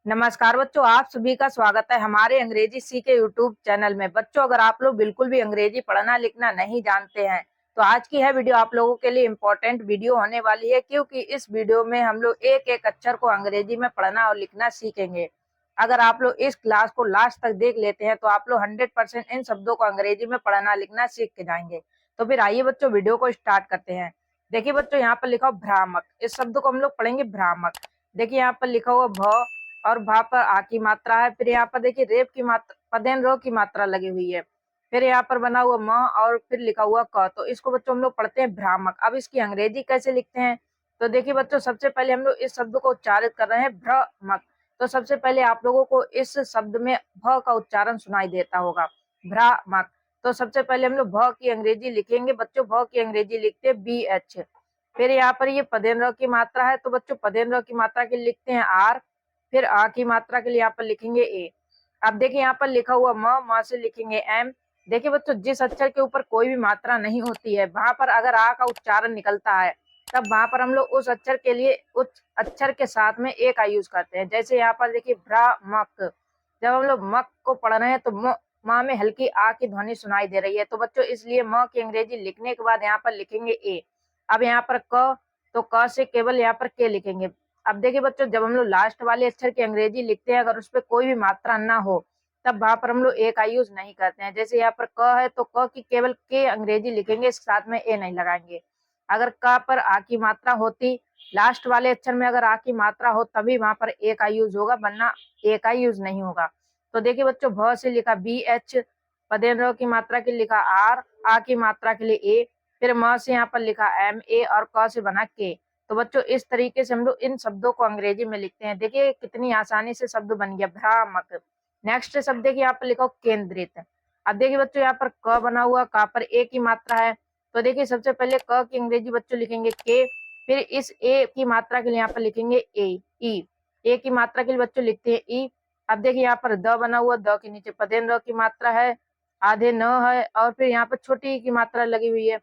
नमस्कार बच्चों, आप सभी का स्वागत है हमारे अंग्रेजी सीखे यूट्यूब चैनल में। बच्चों, अगर आप लोग बिल्कुल भी अंग्रेजी पढ़ना लिखना नहीं जानते हैं तो आज की यह वीडियो आप लोगों के लिए इम्पोर्टेंट वीडियो होने वाली है, क्योंकि इस वीडियो में हम लोग एक एक अक्षर को अंग्रेजी में पढ़ना और लिखना सीखेंगे। अगर आप लोग इस क्लास को लास्ट तक देख लेते हैं तो आप लोग 100% इन शब्दों को अंग्रेजी में पढ़ना लिखना सीख के जाएंगे। तो फिर आइए बच्चों, वीडियो को स्टार्ट करते हैं। देखिए बच्चों, यहाँ पर लिखा हो भ्रामक। इस शब्द को हम लोग पढ़ेंगे भ्रामक। देखिए यहाँ पर लिखा हुआ भ और भा पर आ की मात्रा है। फिर यहाँ पर देखिए रेप की मात्रा, पदेन रो की मात्रा लगी हुई है। फिर यहाँ पर बना हुआ म और फिर लिखा हुआ क। तो इसको बच्चों हम लोग पढ़ते हैं भ्रामक। अब इसकी अंग्रेजी कैसे लिखते हैं? तो देखिए बच्चों, सबसे पहले हम लोग इस शब्द को उच्चारित कर रहे हैं भ्रमक। तो सबसे पहले आप लोगों को इस शब्द में भ का उच्चारण सुनाई देता होगा, भ्रामक। तो सबसे पहले हम लोग भ की अंग्रेजी लिखेंगे बच्चों। भ की अंग्रेजी लिखते हैं BH। फिर यहाँ पर ये पदेन र की मात्रा है, तो बच्चों पदेन र की मात्रा के लिखते हैं R। फिर आ की मात्रा के लिए यहाँ पर लिखेंगे ए। अब देखिए यहाँ पर लिखा हुआ म से लिखेंगे एम। देखिए बच्चों, जिस अक्षर के ऊपर कोई भी मात्रा नहीं होती है वहां पर अगर आ का उच्चारण निकलता है तब वहां पर हम लोग उस अक्षर के लिए उस अक्षर के साथ में ए का यूज करते हैं। जैसे यहाँ पर देखिए भ्रामक। जब हम लोग मक को पढ़ रहे हैं तो माँ में हल्की आ की ध्वनि सुनाई दे रही है, तो बच्चों इसलिए म की अंग्रेजी लिखने के बाद यहाँ पर लिखेंगे ए। अब यहाँ पर क, तो क से केवल यहाँ पर के लिखेंगे। अब देखिए बच्चों, जब हम लोग लास्ट वाले अक्षर की अंग्रेजी लिखते हैं अगर उस पर कोई भी मात्रा ना हो तब वहां पर हम लोग ए का यूज नहीं करते हैं। जैसे यहाँ पर क है तो क की केवल के अंग्रेजी लिखेंगे, इस साथ में ए नहीं लगाएंगे। अगर क पर आ की मात्रा होती, लास्ट वाले अक्षर में अगर आ की मात्रा हो तभी वहां पर ए का यूज होगा, वरना ए का यूज नहीं होगा। तो देखिए बच्चों, भ से लिखा BH, पदेन र की मात्रा के लिए लिखा R, आ की मात्रा के लिए ए। फिर म से यहाँ पर लिखा MA और क से बना के। तो बच्चों इस तरीके से हम लोग इन शब्दों को अंग्रेजी में लिखते हैं। देखिए कितनी आसानी से शब्द बन गया भ्रामक। नेक्स्ट शब्द देखिए यहाँ पर लिखा हो केंद्रित। अब देखिए बच्चों, यहाँ पर क बना हुआ, क पर ए की मात्रा है। तो देखिए सबसे पहले क की अंग्रेजी बच्चों लिखेंगे के। फिर इस ए की मात्रा के लिए यहाँ पर लिखेंगे ए ई। ए की मात्रा के लिए बच्चों लिखते हैं ई। अब देखिए यहाँ पर द बना हुआ, द के नीचे पदेन र की मात्रा है, आधे न है और फिर यहाँ पर छोटी ई की मात्रा लगी हुई है।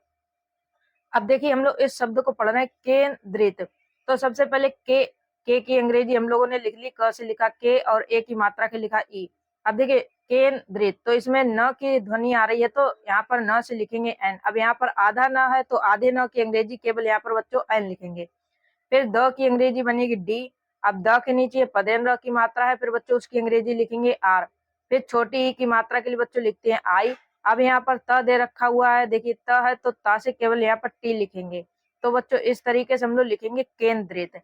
अब देखिए हम लोग इस शब्द को पढ़ रहे हैं केंद्रित। तो सबसे पहले के की अंग्रेजी हम लोगों ने लिख ली, क से लिखा के और ए की मात्रा के लिखा ई। अब देखिए केंद्रित, तो इसमें न की ध्वनि आ रही है तो यहाँ पर न से लिखेंगे एन। अब यहाँ पर आधा न है तो आधे न की अंग्रेजी केवल यहाँ पर बच्चों एन लिखेंगे। फिर द की अंग्रेजी बनेगी डी। अब द के नीचे पदेन र की मात्रा है, फिर बच्चों उसकी अंग्रेजी लिखेंगे आर। फिर छोटी ई की मात्रा के लिए बच्चों लिखते हैं आई। अब यहाँ पर त दे रखा हुआ है, देखिए त है तो ता से केवल यहाँ पर टी लिखेंगे। तो बच्चों इस तरीके से हम लोग लिखेंगे केंद्रित,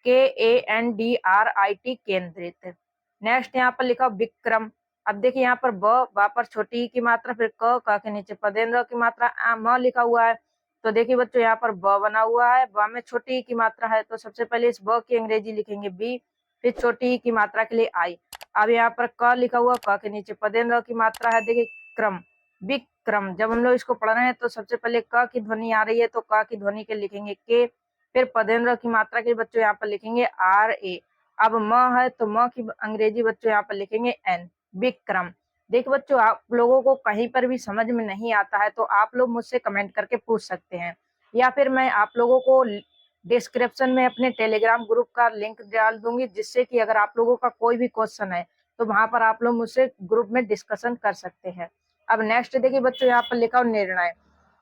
KANDRIT केंद्रित। नेक्स्ट यहाँ पर लिखा विक्रम। अब देखिए यहाँ पर ब पर छोटी ई की मात्रा, फिर क के नीचे पदेन र की मात्रा, म लिखा हुआ है। तो देखिए बच्चों यहाँ पर ब बना हुआ है, ब में छोटी ई की मात्रा है तो सबसे पहले इस ब की अंग्रेजी लिखेंगे बी। फिर छोटी ई की मात्रा के लिए आई। अब यहाँ पर क लिखा हुआ, क के नीचे पदेन र की मात्रा है, देखिए क्रम, विक्रम। जब हम लोग इसको पढ़ रहे हैं तो सबसे पहले क की ध्वनि आ रही है तो क की ध्वनि के लिखेंगे के। फिर पदेन र की मात्रा के बच्चों यहाँ पर लिखेंगे RA। अब म है तो म की अंग्रेजी बच्चों यहाँ पर लिखेंगे एन, विक्रम। देखिए बच्चों, आप लोगों को कहीं पर भी समझ में नहीं आता है तो आप लोग मुझसे कमेंट करके पूछ सकते हैं, या फिर मैं आप लोगों को डिस्क्रिप्शन में अपने टेलीग्राम ग्रुप का लिंक डाल दूंगी, जिससे कि अगर आप लोगों का कोई भी क्वेश्चन है तो वहां पर आप लोग मुझसे ग्रुप में डिस्कशन कर सकते हैं। अब नेक्स्ट देखिए बच्चों, यहाँ पर लिखा हो निर्णय।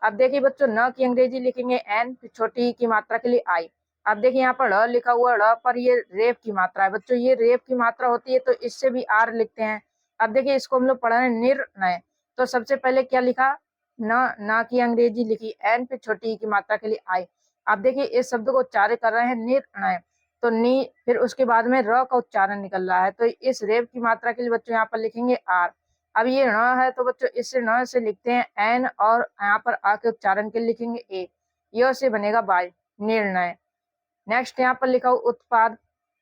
अब देखिए बच्चों, न की अंग्रेजी लिखेंगे एन, फिर छोटी ई की मात्रा के लिए आई। अब देखिए यहाँ पर ड़ लिखा हुआ, ड़ पर ये रेप की मात्रा है बच्चों, ये रेप की मात्रा होती है तो इससे भी आर लिखते हैं। अब देखिए इसको हम लोग पढ़ रहे हैं निर्णय। तो सबसे पहले क्या लिखा, न की अंग्रेजी लिखी एन, फिर छोटी ई की मात्रा के लिए आई। अब देखिए इस शब्द को उच्चारण कर रहे हैं निर्णय, तो नी, फिर उसके बाद में र का उच्चारण निकल रहा है तो इस रेप की मात्रा के लिए बच्चों यहाँ पर लिखेंगे आर। अब ये ण है तो बच्चों इस न से लिखते हैं एन और यहाँ पर आ के उच्चारण के लिए लिखेंगे ए। य से बनेगा बाय, निर्णय। नेक्स्ट यहाँ पर लिखा हो उत्पाद।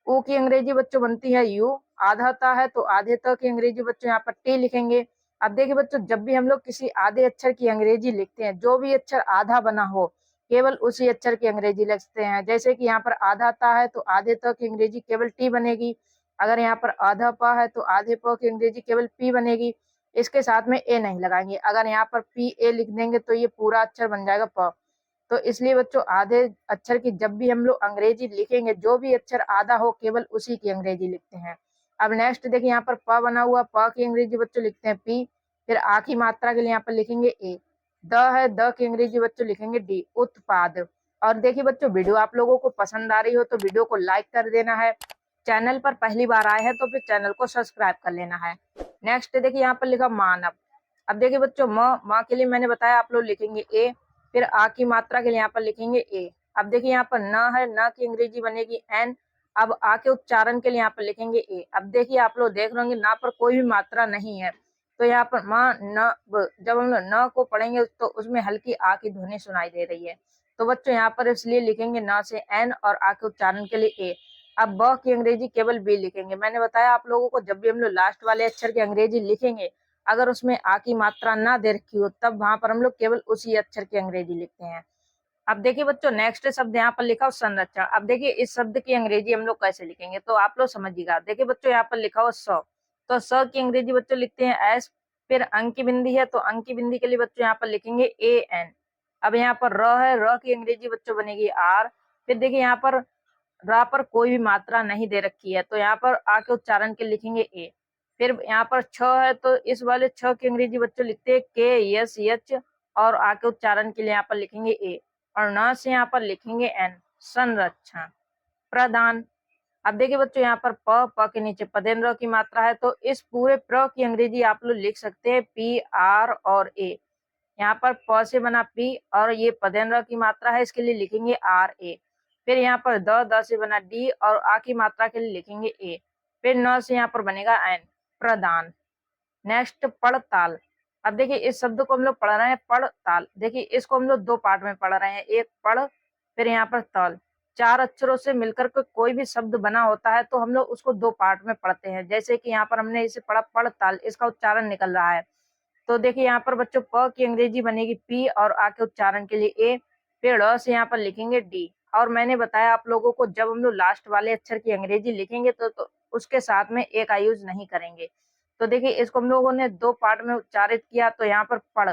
ऊ की अंग्रेजी बच्चों बनती है यू, आधाता है तो आधे त की अंग्रेजी बच्चों यहाँ पर टी लिखेंगे। अब देखिए बच्चों, जब भी हम लोग किसी आधे अक्षर की अंग्रेजी लिखते हैं, जो भी अक्षर आधा बना हो केवल उसी अक्षर की अंग्रेजी लिखते हैं। जैसे कि यहाँ पर आधाता है तो आधे त की अंग्रेजी केवल टी बनेगी। अगर यहाँ पर आधा प है तो आधे प की अंग्रेजी केवल पी बनेगी, इसके साथ में ए नहीं लगाएंगे। अगर यहाँ पर पी ए लिख देंगे तो ये पूरा अक्षर बन जाएगा प। तो इसलिए बच्चों आधे अक्षर की जब भी हम लोग अंग्रेजी लिखेंगे, जो भी अक्षर आधा हो केवल उसी की अंग्रेजी लिखते हैं। अब नेक्स्ट देखिए यहाँ पर प बना हुआ, प की अंग्रेजी बच्चों लिखते हैं पी, फिर आ की मात्रा के लिए यहाँ पर लिखेंगे ए। द है, द की अंग्रेजी बच्चों लिखेंगे डी, उत्पाद। और देखिए बच्चों, वीडियो आप लोगों को पसंद आ रही हो तो वीडियो को लाइक कर देना है। चैनल पर पहली बार आए हैं तो फिर चैनल को सब्सक्राइब कर लेना है। नेक्स्ट देखिए यहाँ पर लिखा मानव। अब देखिए बच्चों, म के लिए मैंने बताया आप लोग लिखेंगे ए, फिर आ की मात्रा के लिए यहाँ पर लिखेंगे ए। अब देखिए यहाँ पर न है, न की अंग्रेजी बनेगी एन। अब आ के उच्चारण के लिए यहाँ पर लिखेंगे ए। अब देखिए आप लोग देख रहे होंगे ना पर कोई भी मात्रा नहीं है, तो यहाँ पर म न ब, जब हम लोग न को पढ़ेंगे तो उसमें हल्की आ की ध्वनि सुनाई दे रही है, तो बच्चों यहाँ पर इसलिए लिखेंगे न से एन और आ के उच्चारण के लिए ए। अब ब की अंग्रेजी केवल बी लिखेंगे। मैंने बताया आप लोगों को, जब भी हम लोग लास्ट वाले अक्षर की अंग्रेजी लिखेंगे, अगर उसमें आ की मात्रा ना दे रखी हो तब वहां पर हम लोग केवल उसी अक्षर की अंग्रेजी लिखते हैं। अब देखिए बच्चों, नेक्स्ट शब्द यहाँ पर लिखा हो संरक्षण। अब देखिए इस शब्द की अंग्रेजी हम लोग कैसे लिखेंगे तो आप लोग समझिएगा। देखिए बच्चों, यहाँ पर लिखा हो स, तो स की अंग्रेजी बच्चों लिखते हैं एस, फिर अंक की बिंदी है तो अंक की बिंदी के लिए बच्चों यहाँ पर लिखेंगे ए एन। अब यहाँ पर र है, र की अंग्रेजी बच्चों बनेगी आर। फिर देखिए यहाँ पर र पर कोई भी मात्रा नहीं दे रखी है तो यहाँ पर आ के उच्चारण के लिखेंगे ए। फिर यहाँ पर छ है तो इस वाले छ की अंग्रेजी बच्चों लिखते हैं के एस एच, और आ के उच्चारण के लिए यहाँ पर लिखेंगे ए, और न से यहाँ पर लिखेंगे एन, संरक्षण। प्रदान। अब देखिए बच्चों, यहाँ पर प के नीचे पदेन्द्र की मात्रा है तो इस पूरे प्र की अंग्रेजी आप लोग लिख सकते हैं पी आर और ए। यहाँ पर प से बना पी और ये पदेन्द्र की मात्रा है, इसके लिए लिखेंगे आर ए। फिर यहाँ पर द से बना डी और आ की मात्रा के लिए लिखेंगे ए। फिर न से यहाँ पर बनेगा एन, प्रदान। नेक्स्ट पड़ताल। अब देखिए इस शब्द को हम लोग पढ़ रहे हैं पड़ताल। देखिए इसको हम लोग दो पार्ट में पढ़ रहे हैं, एक पढ़ फिर यहाँ पर ताल। चार अक्षरों से मिलकर के कोई भी शब्द बना होता है तो हम लोग उसको दो पार्ट में पढ़ते हैं। जैसे कि यहाँ पर हमने इसे पढ़ा पड़ताल, इसका उच्चारण निकल रहा है। तो देखिए यहाँ पर बच्चों प की अंग्रेजी बनेगी पी और आ के उच्चारण के लिए ए, फिर ड़ से यहाँ पर लिखेंगे डी। और मैंने बताया आप लोगों को, जब हम लोग लास्ट वाले अक्षर की अंग्रेजी लिखेंगे तो उसके साथ में ए का यूज नहीं करेंगे। तो देखिए इसको हम लोगों ने दो पार्ट में उच्चारित किया, तो यहाँ पर पढ़,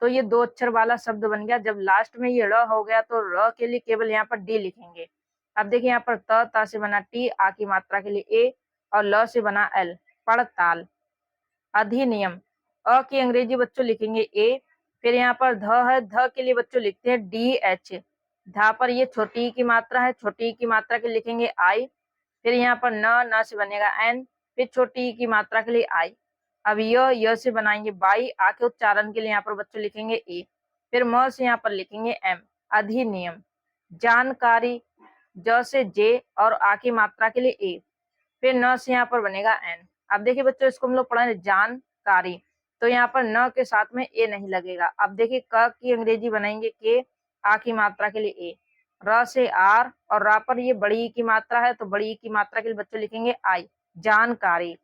तो ये दो अक्षर वाला शब्द बन गया। जब लास्ट में ये ड़ हो गया तो र के लिए केवल यहाँ पर डी लिखेंगे। अब देखिए यहाँ पर ता से बना टी, आ की मात्रा के लिए ए, और ल से बना एल, पड़ताल। अधिनियम। अ की अंग्रेजी बच्चों लिखेंगे ए, फिर यहाँ पर ध है, ध के लिए बच्चों लिखते हैं डी एच। धा पर ये छोटी की मात्रा है, छोटी की मात्रा के लिखेंगे आई। फिर यहाँ पर न से बनेगा एन, फिर छोटी की मात्रा के लिए आई। अब य से बनाएंगे बाई, आ के उच्चारण के लिए यहाँ पर बच्चों लिखेंगे ए। फिर म से यहाँ पर लिखेंगे एम, अधिनियम। जानकारी। ज से जे और आ की मात्रा के लिए ए, फिर न से यहाँ पर बनेगा एन। अब देखिए बच्चों, इसको हम लोग पढ़ेंगे जानकारी, तो यहाँ पर न के साथ में ए नहीं लगेगा। अब देखिए क की अंग्रेजी बनाएंगे के, आ की मात्रा के लिए ए, र से आर, और रा पर ये बड़ी की मात्रा है तो बड़ी की मात्रा के लिए बच्चों लिखेंगे आई, जानकारी।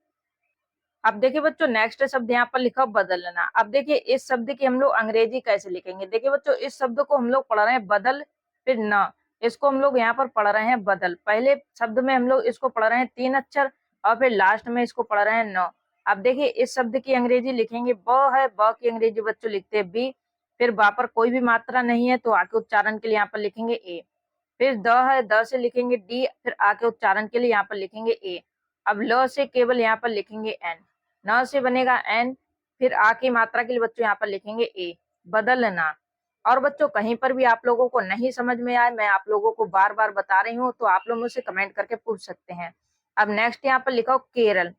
अब देखिए बच्चों, नेक्स्ट शब्द यहाँ पर लिखा बदलना। अब देखिए इस शब्द की हम लोग अंग्रेजी कैसे लिखेंगे। देखिए बच्चों, इस शब्द को हम लोग पढ़ रहे हैं बदल, फिर न, इसको हम लोग यहाँ पर पढ़ रहे हैं बदल। पहले शब्द में हम लोग इसको पढ़ रहे हैं तीन अक्षर, और फिर लास्ट में इसको पढ़ रहे हैं न। अब देखिए इस शब्द की अंग्रेजी लिखेंगे ब है, ब की अंग्रेजी बच्चों लिखते हैं बी, फिर बा पर कोई भी मात्रा नहीं है तो आके उच्चारण के लिए यहाँ पर लिखेंगे ए। फिर द है, द से लिखेंगे डी, फिर आके उच्चारण के लिए यहाँ पर लिखेंगे ए। अब ल से केवल यहाँ पर लिखेंगे एन, न से बनेगा एन, फिर आ की मात्रा के लिए बच्चों यहाँ पर लिखेंगे ए, बदलना। और बच्चों कहीं पर भी आप लोगों को नहीं समझ में आए, मैं आप लोगों को बार बार बता रही हूँ, तो आप लोग मुझसे कमेंट करके पूछ सकते हैं। अब नेक्स्ट यहाँ पर लिखा हो केरल।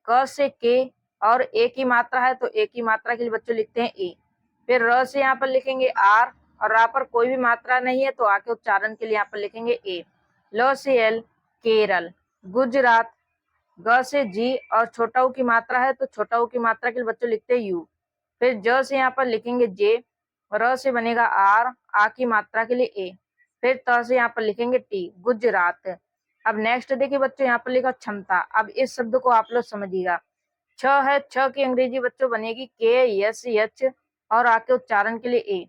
क से के और ए की मात्रा है तो ए की मात्रा के लिए बच्चों लिखते हैं ए। फिर र से यहाँ पर लिखेंगे आर, और रा पर कोई भी मात्रा नहीं है तो आके उच्चारण के लिए यहाँ पर लिखेंगे ए। ल से एल, केरल। गुजरात। ग से जी और छोटा ऊ की मात्रा है तो छोटा ऊ की मात्रा के लिए बच्चों लिखते हैं यू। फिर ज से यहाँ पर लिखेंगे जे, र से बनेगा आर, आ की मात्रा के लिए ए। फिर त से यहाँ पर लिखेंगे टी, गुजरात। अब नेक्स्ट देखिए बच्चों, यहाँ पर लिखा क्षमता। अब इस शब्द को आप लोग समझिएगा। छ है, छ की अंग्रेजी बच्चों बनेगी के एस एच, और आके उच्चारण के लिए ए।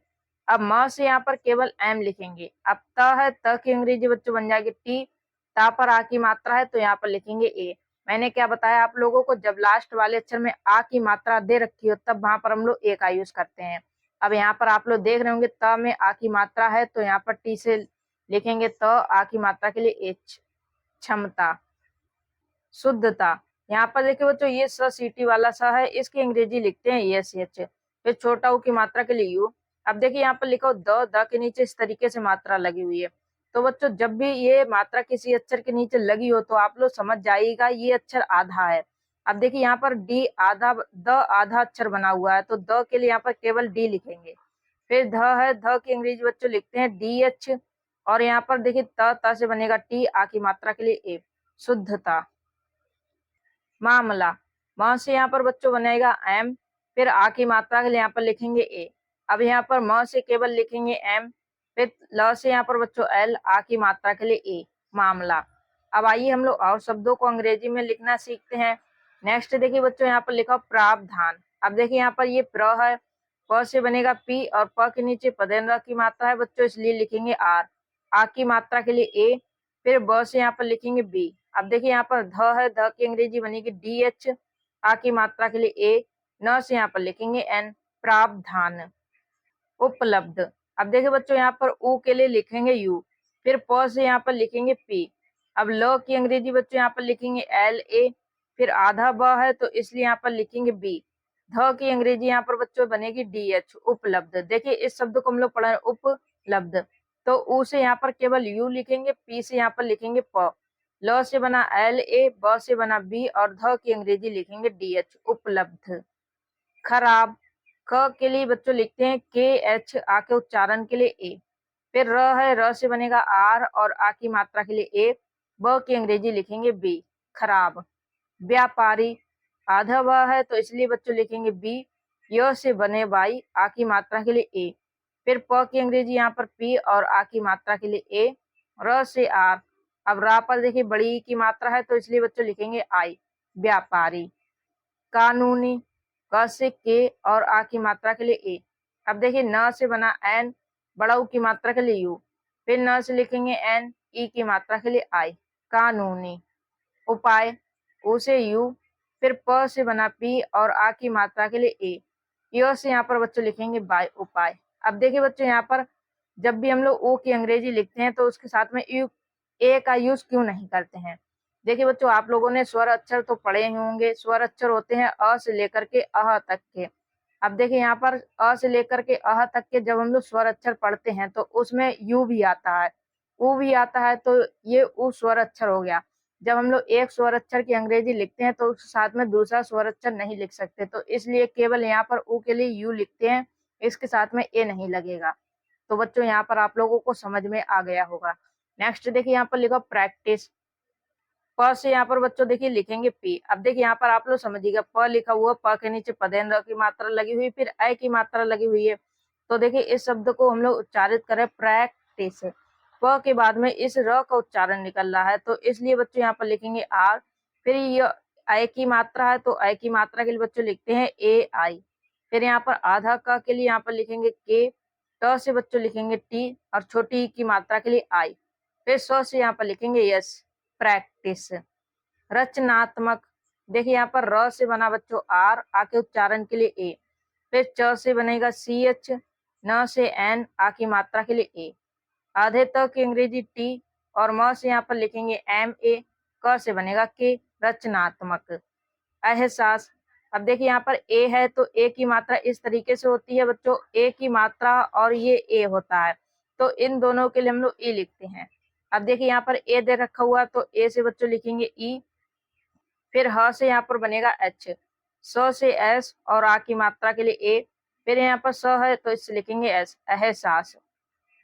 अब म से यहाँ पर केवल एम लिखेंगे। अब त है, त की अंग्रेजी बच्चों बन जाएगी टी, ता पर आ की मात्रा है तो यहाँ पर लिखेंगे ए। मैंने क्या बताया आप लोगों को, जब लास्ट वाले अक्षर में आ की मात्रा दे रखी हो तब वहां पर हम लोग ए का यूज करते हैं। अब यहाँ पर आप लोग देख रहे होंगे त में आ की मात्रा है तो यहाँ पर टी से लिखेंगे त, आ की मात्रा के लिए एच, क्षमता। शुद्धता। यहाँ पर देखिए बच्चों ये स सीटी वाला स है, इसकी अंग्रेजी लिखते हैं एस एच। फिर छोटा ऊ की मात्रा के लिए यू। अब देखिए यहाँ पर लिखा हो द के नीचे इस तरीके से मात्रा लगी हुई है। तो बच्चों जब भी ये मात्रा किसी अक्षर के नीचे लगी हो तो आप लोग समझ जाइएगा ये अक्षर आधा है। अब देखिए यहाँ पर डी आधा, द आधा अक्षर बना हुआ है, तो द के लिए यहाँ पर केवल डी लिखेंगे। फिर ध है, ध की अंग्रेजी बच्चों लिखते हैं डी एच। और यहाँ पर देखिए त से बनेगा टी, आ की मात्रा के लिए ए, शुद्धता। मामला, म से यहाँ पर बच्चों बनेगा एम, फिर आ की मात्रा के लिए यहाँ पर लिखेंगे ए। अब यहाँ पर म से केवल लिखेंगे एम, फिर ल से यहाँ पर बच्चों एल, आ की मात्रा के लिए ए, मामला। अब आइए हम लोग और शब्दों को अंग्रेजी में लिखना सीखते हैं। नेक्स्ट देखिए बच्चों यहाँ पर लिखा प्रावधान। अब देखिए यहाँ पर ये प्र है, प से बनेगा पी, और प के नीचे पदेन्द्र की मात्रा है बच्चों, इसलिए लिखेंगे आर, आ की मात्रा के लिए ए। फिर ब से यहाँ पर लिखेंगे बी। अब देखिए यहाँ पर ध है, ध की अंग्रेजी बनेगी डी एच, आ की मात्रा के लिए ए। न से यहाँ पर लिखेंगे एन, प्रावधान। उपलब्ध। अब देखिए बच्चों यहाँ पर ऊ के लिए लिखेंगे यू, फिर प से यहाँ पर लिखेंगे पी। अब ल की अंग्रेजी बच्चों यहाँ पर लिखेंगे एल ए, फिर आधा ब है तो इसलिए यहाँ पर लिखेंगे बी। ध की अंग्रेजी यहाँ पर बच्चों बनेगी डी एच, उपलब्ध। देखिए इस शब्द को हम लोग पढ़ा है उपलब्ध, तो ऊ से यहाँ पर केवल यू लिखेंगे, पी से यहाँ पर लिखेंगे प, ल से बना एल ए, ब से बना बी, और ध की अंग्रेजी लिखेंगे डी एच, उपलब्ध। खराब, क के लिए बच्चों लिखते हैं के एच, आ के उच्चारण के लिए ए। फिर र है, र से बनेगा आर, और आ की मात्रा के लिए ए, ब की अंग्रेजी लिखेंगे बी, खराब। व्यापारी, आधा व है तो इसलिए बच्चों लिखेंगे बी, य से बने वाई, आ की मात्रा के लिए ए। फिर प की अंग्रेजी यहाँ पर पी, और आ की मात्रा के लिए ए। र से आर। अब रा पर देखिए बड़ी ई की मात्रा है तो इसलिए बच्चों लिखेंगे आई, व्यापारी। कानूनी, क से के, और आ की मात्रा के लिए ए। अब देखिए न से बना एन, बड़ा ऊ की मात्रा के लिए यू, फिर न से लिखेंगे एन, ई की मात्रा के लिए आई, कानूनी। उपाय, ऊ से यू, फिर प से बना पी, और आ की मात्रा के लिए ए। य से यहाँ पर बच्चों लिखेंगे बाय, उपाय। अब देखिए बच्चों यहाँ पर जब भी हम लोग ओ की अंग्रेजी लिखते हैं तो उसके साथ में यू, ए का यूज क्यों नहीं करते हैं। देखिए बच्चों आप लोगों ने स्वर अक्षर तो पढ़े ही होंगे। स्वर अक्षर होते हैं अ से लेकर के अह तक के। अब देखिए यहाँ पर अ से लेकर के अह तक के जब हम लोग स्वर अक्षर पढ़ते हैं तो उसमें यू भी आता है, ऊ भी आता है, तो ये ऊ स्वर अक्षर हो गया। जब हम लोग एक स्वर अक्षर की अंग्रेजी लिखते हैं तो उसके साथ में दूसरा स्वर अक्षर नहीं लिख सकते, तो इसलिए केवल यहाँ पर ऊ के लिए यू लिखते हैं, इसके साथ में ए नहीं लगेगा। तो बच्चों यहाँ पर आप लोगों को समझ में आ गया होगा। नेक्स्ट देखिए यहाँ पर लिखा प्रैक्टिस। प से यहाँ पर बच्चों देखिए लिखेंगे पी। अब देखिए यहाँ पर आप लोग समझिएगा, प लिखा हुआ, प के नीचे पदेन्द्र की मात्रा लगी हुई, फिर ए की मात्रा लगी हुई है। तो देखिए इस शब्द को हम लोग उच्चारित करें प्रैक्टिस, प के बाद में इस र का उच्चारण निकल रहा है, तो इसलिए बच्चों यहाँ पर लिखेंगे आर। फिर ये ए की मात्रा है तो ए की मात्रा के लिए बच्चों लिखते हैं ए आई। फिर यहाँ पर आधा क के लिए यहाँ पर लिखेंगे के, ट से बच्चों लिखेंगे टी, और छोटी ई की मात्रा के लिए आई। फिर स से यहाँ पर लिखेंगे यस, प्रैक्टिस। रचनात्मक, देखिए यहाँ पर र से बना बच्चों आर, आ के उच्चारण के लिए ए। फिर च से बनेगा सी एच, न से एन, आ की मात्रा के लिए ए। आधे त की अंग्रेजी टी, और म से यहाँ पर लिखेंगे एम ए, क से बनेगा के, रचनात्मक। एहसास, अब देखिए यहाँ पर ए है तो ए की मात्रा इस तरीके से होती है बच्चों, ए की मात्रा और ये ए होता है, तो इन दोनों के लिए हम लोग ई लिखते हैं। अब देखिए यहाँ पर ए दे रखा हुआ तो ए से बच्चों लिखेंगे ई। फिर ह से यहाँ पर बनेगा एच, स से एस, और आ की मात्रा के लिए ए। फिर यहाँ पर स है तो इससे लिखेंगे एस, एहसास।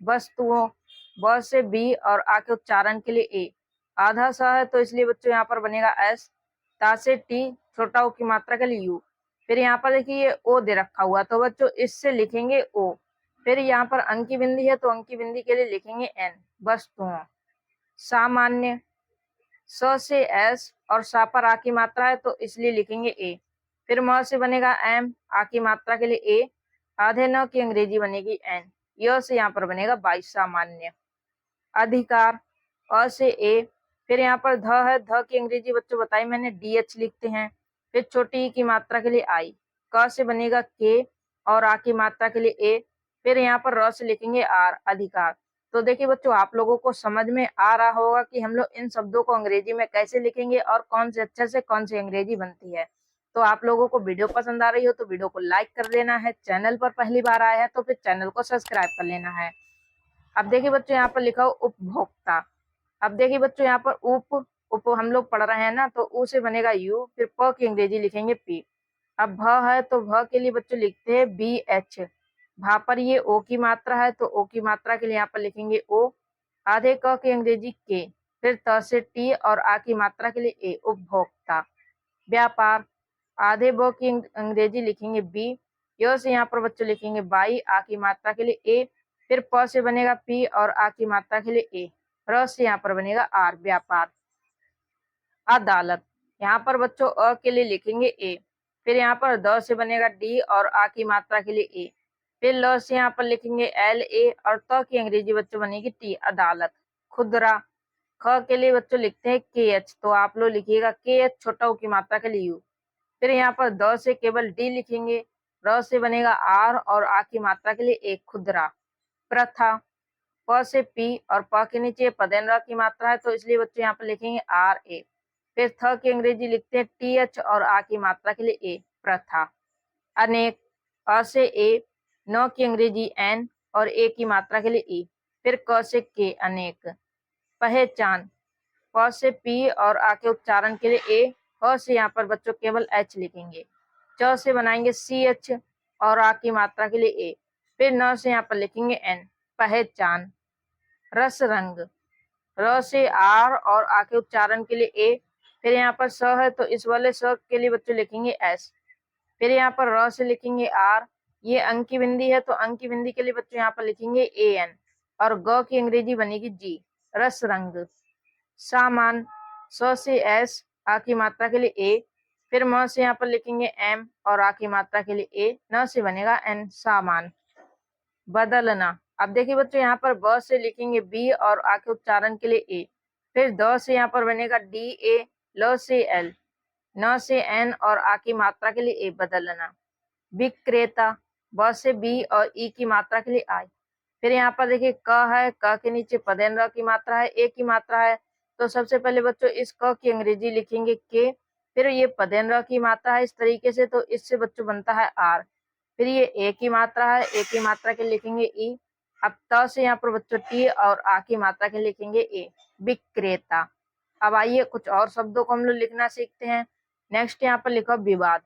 वस्तुओं, ब से बी, और आ के उच्चारण के लिए ए। आधा स है तो इसलिए बच्चों यहाँ पर बनेगा एस। ता से टी, छोटा ओ की मात्रा के लिए यू। फिर यहाँ पर देखिए ये ओ दे रखा हुआ तो बच्चों इससे लिखेंगे ओ। फिर यहाँ पर अंकी बिंदी है तो अंकी बिंदी के लिए लिखेंगे एन, वस्तुओं। सामान्य, स से एस, और सा पर आ की मात्रा है तो इसलिए लिखेंगे ए। फिर म से बनेगा एम, आ की मात्रा के लिए ए। आधे न की अंग्रेजी बनेगी एन, य से यहाँ पर बनेगा 22, सामान्य। अधिकार, अ से ए। फिर यहाँ पर ध है, ध की अंग्रेजी बच्चों बताई मैंने डी एच लिखते हैं। फिर छोटी ई की मात्रा के लिए आई। क से बनेगा के, और आ की मात्रा के लिए ए। फिर यहाँ पर र से लिखेंगे आर, अधिकार। तो देखिए बच्चों, आप लोगों को समझ में आ रहा होगा कि हम लोग इन शब्दों को अंग्रेजी में कैसे लिखेंगे और कौन से अक्षर से कौन सी अंग्रेजी बनती है। तो आप लोगों को वीडियो पसंद आ रही हो तो वीडियो को लाइक कर देना है, चैनल पर पहली बार आया है तो फिर चैनल को सब्सक्राइब कर लेना है। अब देखिए बच्चों, यहाँ पर लिखा हो उपभोक्ता। अब देखिए बच्चों, यहाँ पर उप उप हम लोग पढ़ रहे हैं ना, तो उ से बनेगा यू, फिर प की अंग्रेजी लिखेंगे पी। अब भ है तो भ के लिए बच्चों लिखते हैं बी एच। भा पर ये ओ की मात्रा है तो ओ की मात्रा के लिए यहाँ पर लिखेंगे ओ। आधे क की अंग्रेजी के, फिर त से टी और आ की मात्रा के लिए ए, उपभोक्ता। व्यापार, आधे ब की अंग्रेजी लिखेंगे बी। य से यहाँ पर बच्चों लिखेंगे बाई, आ की मात्रा के लिए ए, फिर प से बनेगा पी और आ की मात्रा के लिए ए। र से यहाँ पर बनेगा आर, व्यापार। अदालत, यहाँ पर बच्चों अ के लिए लिखेंगे ए, फिर यहाँ पर द से बनेगा डी और आ की मात्रा के लिए ए, फिर ल से यहाँ पर लिखेंगे एल ए और त की अंग्रेजी बच्चों बनेगी टी, अदालत। खुदरा, ख के लिए बच्चों लिखते हैं के एच, तो आप लोग लिखिएगा के एच, छोटा ऊ की मात्रा के लिए यू। फिर यहाँ पर द से केवल डी लिखेंगे, र से बनेगा आर और आ की मात्रा के लिए ए, खुदरा। प्रथा, प से पी और प के नीचे पदेन की मात्रा है तो इसलिए बच्चों यहाँ पर लिखेंगे आर ए। फिर थ की अंग्रेजी लिखते हैं टी एच और आ की मात्रा के लिए ए, प्रथा। अनेक, अ से ए, न की अंग्रेजी एन और ए की मात्रा के लिए ई, फिर क से के, अनेक। पहचान, प से पी और आ के उच्चारण के लिए ए, प से यहाँ पर बच्चों केवल एच लिखेंगे। च से बनाएंगे सी एच और आ की मात्रा के लिए ए, फिर न से यहाँ पर लिखेंगे एन, पहचान। रस रंग, र से आर और आ के उच्चारण के लिए ए, फिर यहाँ पर स है तो इस वाले स के लिए बच्चों लिखेंगे एस, फिर यहाँ पर र से लिखेंगे आर। ये अंक की बिंदी है तो अंक की बिंदी के लिए बच्चों यहाँ पर लिखेंगे ए एन और ग की अंग्रेजी बनेगी जी, रस रंग। सामान, स से एस, आ की मात्रा के लिए ए, फिर म से यहाँ पर लिखेंगे एम और आ की मात्रा के लिए ए, न से बनेगा एन, सामान। बदलना, अब देखिए बच्चों, यहाँ पर ब से लिखेंगे बी और आ के उच्चारण के लिए ए, फिर द से यहाँ पर बनेगा डी ए, ल से एल, न से एन और आ की मात्रा के लिए ए, बदलना। विक्रेता, ब से बी और ई की मात्रा के लिए आई, फिर यहाँ पर देखिए क है, क के नीचे पदेन र की मात्रा है, ए की मात्रा है, तो सबसे पहले बच्चों इस क की अंग्रेजी लिखेंगे के, फिर ये पदेन र की मात्रा है इस तरीके से तो इससे बच्चों बनता है आर, फिर ये ए की मात्रा है, ए की मात्रा के लिखेंगे ई। अब त से यहाँ पर बच्चों टी और आ की मात्रा के लिखेंगे ए, विक्रेता। अब आइए कुछ और शब्दों को हम लोग लिखना सीखते हैं। नेक्स्ट यहाँ पर लिखो विवाद,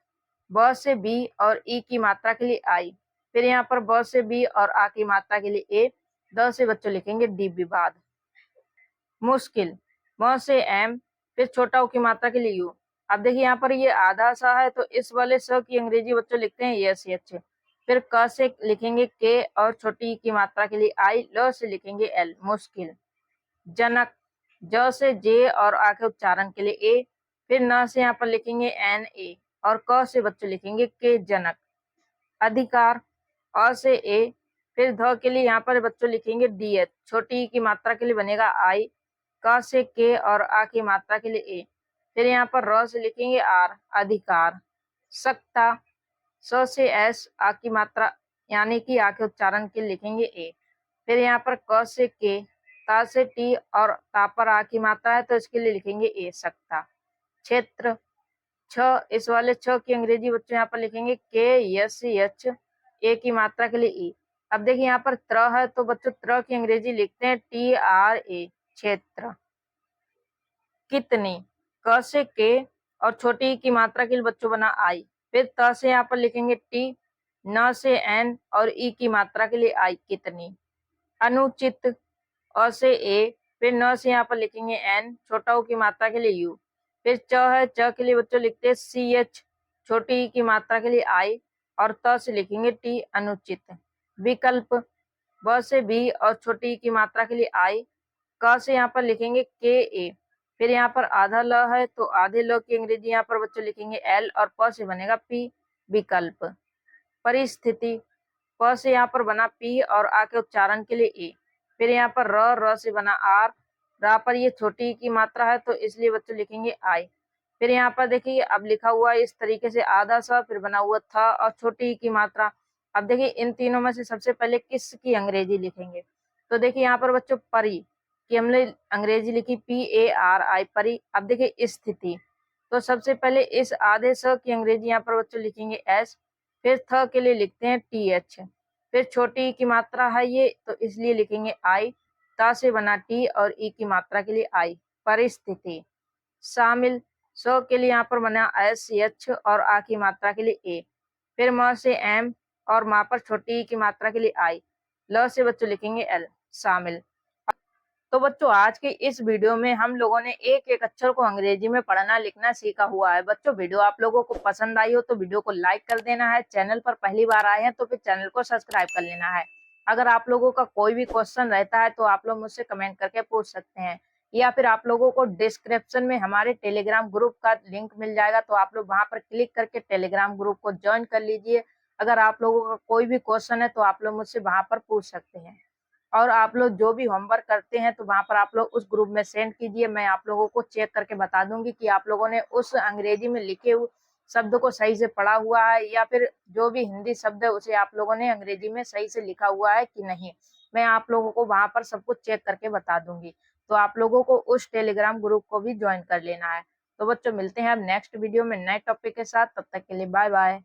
ब से बी और ई की मात्रा के लिए आई, फिर यहाँ पर ब से बी और आ की मात्रा के लिए ए, द से बच्चों लिखेंगे डी, विवाद। मुश्किल, म से एम, फिर छोटा ऊ की मात्रा के लिए यू। अब देखिए यहाँ पर ये आधा सा है तो इस वाले स की अंग्रेजी बच्चों लिखते हैं यस एच, फिर क से लिखेंगे के और छोटी की मात्रा के लिए आई, ल से लिखेंगे एल, मुश्किल। जनक, ज से जे और आ के उच्चारण के लिए ए, फिर न से यहाँ पर लिखेंगे एन ए और क से बच्चों लिखेंगे के, जनक। अधिकार, अ से ए, फिर ध के लिए यहाँ पर बच्चों लिखेंगे डी एच, छोटी ई की मात्रा के लिए बनेगा आई, क से के और आ की मात्रा के लिए ए, फिर यहाँ पर र से लिखेंगे आर, अधिकार। सत्ता, स से एस, आ की मात्रा यानी कि आ के उच्चारण के लिए लिखेंगे ए, फिर यहाँ पर क से के, ता से टी और ता पर आ की मात्रा है तो इसके लिए लिखेंगे ए, सत्ता। क्षेत्र, छ, इस वाले छ की अंग्रेजी बच्चों यहाँ पर लिखेंगे के यस एच, ए की मात्रा के लिए ई। अब देखिए यहाँ पर त्र है तो बच्चों त्र की अंग्रेजी लिखते हैं टी आर ए, क्षेत्र। कितनी, क से के और छोटी ई की मात्रा के लिए बच्चों बना आई, फिर त से यहाँ पर लिखेंगे टी, न से एन और ई की मात्रा के लिए आई, कितनी। अनुचित, अ से ए, फिर न से यहाँ पर लिखेंगे एन, छोटा ऊ की मात्रा के लिए यू, फिर च है, च के लिए बच्चों लिखते हैं सी एच, छोटी ई की मात्रा के लिए आई और त से लिखेंगे टी, अनुचित। विकल्प, ब से बी और छोटी ई की मात्रा के लिए आई, क से यहाँ पर लिखेंगे के ए, फिर यहाँ पर आधा ल है तो आधे ल की अंग्रेजी यहाँ पर बच्चों लिखेंगे एल और प से बनेगा पी, विकल्प। परिस्थिति, प से यहाँ पर बना पी और आ के उच्चारण के लिए ए, फिर यहाँ पर र से बना आर, रा पर ये छोटी की मात्रा है तो इसलिए बच्चों लिखेंगे आई, फिर यहाँ पर देखिए अब लिखा हुआ है इस तरीके से आधा सा, फिर बना हुआ था और छोटी की मात्रा। अब देखिए इन तीनों में से सबसे पहले किस की अंग्रेजी लिखेंगे, तो देखिए यहाँ पर बच्चों परी की हमने अंग्रेजी लिखी PARI परी। अब देखिए स्थिति, तो सबसे पहले इस आधे स की अंग्रेजी यहाँ पर बच्चों लिखेंगे S, फिर थ के लिए लिखते हैं TH, फिर छोटी ई की मात्रा है ये तो इसलिए लिखेंगे I, ता से बना T और ई की मात्रा के लिए I, परिस्थिति। शामिल, स के लिए यहाँ पर बना SH और आ की मात्रा के लिए A, फिर म से M और माँ पर छोटी ई की मात्रा के लिए I, ल से बच्चों लिखेंगे L, शामिल। तो बच्चों आज के इस वीडियो में हम लोगों ने एक एक अक्षर को अंग्रेजी में पढ़ना लिखना सीखा हुआ है। बच्चों वीडियो आप लोगों को पसंद आई हो तो वीडियो को लाइक कर देना है, चैनल पर पहली बार आए हैं तो फिर चैनल को सब्सक्राइब कर लेना है। अगर आप लोगों का कोई भी क्वेश्चन रहता है तो आप लोग मुझसे कमेंट करके पूछ सकते हैं, या फिर आप लोगों को डिस्क्रिप्शन में हमारे टेलीग्राम ग्रुप का लिंक मिल जाएगा, तो आप लोग वहां पर क्लिक करके टेलीग्राम ग्रुप को ज्वाइन कर लीजिए। अगर आप लोगों का कोई भी क्वेश्चन है तो आप लोग मुझसे वहां पर पूछ सकते हैं, और आप लोग जो भी होमवर्क करते हैं तो वहां पर आप लोग उस ग्रुप में सेंड कीजिए। मैं आप लोगों को चेक करके बता दूंगी कि आप लोगों ने उस अंग्रेजी में लिखे हुए शब्द को सही से पढ़ा हुआ है, या फिर जो भी हिंदी शब्द है उसे आप लोगों ने अंग्रेजी में सही से लिखा हुआ है कि नहीं। मैं आप लोगों को वहां पर सब कुछ चेक करके बता दूंगी, तो आप लोगों को उस टेलीग्राम ग्रुप को भी ज्वाइन कर लेना है। तो बच्चों मिलते हैं अब नेक्स्ट वीडियो में नए टॉपिक के साथ, तब तक के लिए बाय बाय।